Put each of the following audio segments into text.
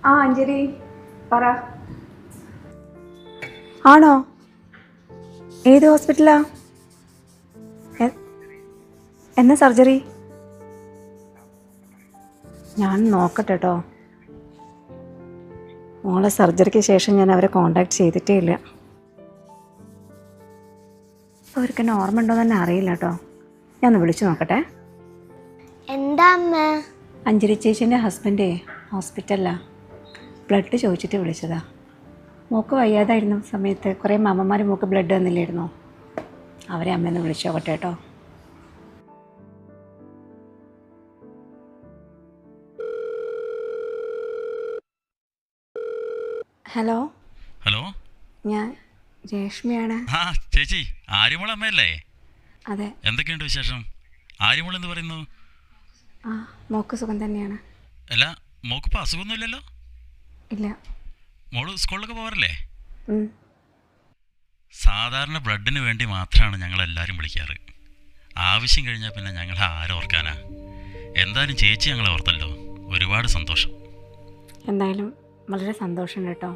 ആ അഞ്ജലി പറ. ആണോ? ഏത് ഹോസ്പിറ്റലാ? എന്നാ സർജറി? ഞാൻ നോക്കട്ടെ കേട്ടോ. മോളെ സർജറിക്ക് ശേഷം ഞാൻ അവരെ കോണ്ടാക്ട് ചെയ്തിട്ടേ ഇല്ല. ഇപ്പോൾ അവർക്ക് എന്നെ ഓർമ്മ ഉണ്ടോ എന്ന് തന്നെ അറിയില്ല കേട്ടോ. ഞാൻ ഒന്ന് വിളിച്ചു നോക്കട്ടെ. എന്താ അമ്മ? അഞ്ജലി ചേച്ചീൻ്റെ ഹസ്ബൻഡേ ഹോസ്പിറ്റലിലാ. ബ്ലഡ് ചോദിച്ചിട്ട് വിളിച്ചതാ. മോക്ക് വയ്യാതായിരുന്ന സമയത്ത് കുറേ മാമ്മമാർ മോക്ക് ബ്ലഡ് തന്നില്ലായിരുന്നോ? അവരെ അമ്മയൊന്ന് വിളിച്ചു നോക്കട്ടെ കേട്ടോ. ഹലോ ഹലോ, ഞാൻ രേഷ്മയാണ്. ആ ചേച്ചി ആര്യമുള അമ്മയല്ലേ? അതെ. എന്തൊക്കെയുണ്ട് വിശേഷം? ആര്യമുള എന്ന് പറയുന്നു. ആ മോക്ക് സുഖം തന്നെയാണ്. അല്ല, മോക്കിപ്പോൾ അസുഖമൊന്നുമില്ലല്ലോ? ഇല്ല. മോള് സ്കൂളിലൊക്കെ പോകാറില്ലേ? ഉം. സാധാരണ ബ്ലഡിന് വേണ്ടി മാത്രമാണ് ഞങ്ങളെല്ലാവരും വിളിക്കാറ്. ആവശ്യം കഴിഞ്ഞാൽ പിന്നെ ഞങ്ങൾ ആരോർക്കാനാ. എന്തായാലും ചേച്ചി ഞങ്ങളെ ഓർത്തല്ലോ, ഒരുപാട് സന്തോഷം. എന്തായാലും വളരെ സന്തോഷമുണ്ട് കേട്ടോ.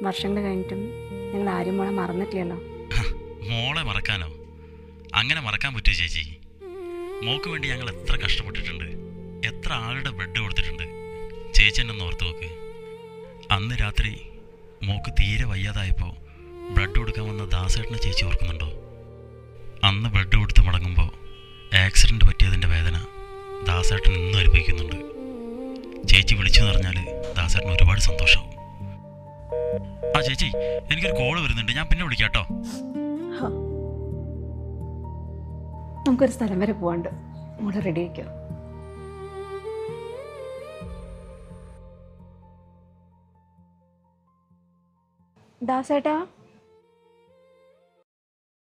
വർഷങ്ങൾ കഴിഞ്ഞിട്ടും നിങ്ങൾ ആരും മോളെ മറന്നിട്ടില്ലല്ലോ. മോളെ മറക്കാനോ? അങ്ങനെ മറക്കാൻ പറ്റുമോ ചേച്ചി? മോക്ക് വേണ്ടി ഞങ്ങൾ എത്ര കഷ്ടപ്പെട്ടിട്ടുണ്ട്, എത്ര ആളുടെ ബ്ലഡ് കൊടുത്തിട്ടുണ്ട്. ചേച്ചി എന്നെ ഒന്ന് ഓർത്ത് നോക്ക്. അന്ന് രാത്രി മോക്ക് തീരെ വയ്യാതായപ്പോൾ ബ്ലഡ് കൊടുക്കാൻ വന്ന ദാസേട്ടനെ ചേച്ചി ഓർക്കുന്നുണ്ടോ? അന്ന് ബ്ലഡ് കൊടുത്ത് മടങ്ങുമ്പോൾ ആക്സിഡൻറ്റ് പറ്റിയതിൻ്റെ വേദന ദാസേട്ടൻ ഇന്നും അനുഭവിക്കുന്നുണ്ട്. ചേച്ചി വിളിച്ചു പറഞ്ഞാൽ ദാസേട്ടന് ഒരുപാട് സന്തോഷമാവും. ആ ചേച്ചി, എനിക്കൊരു കോള് വരുന്നുണ്ട്, ഞാൻ പിന്നെ വിളിക്കാം കേട്ടോ. നമുക്കൊരു സ്ഥലം വരെ പോകാണ്ട്. മോളെ റെഡി ആയിക്കോ. ദാസേട്ടാ,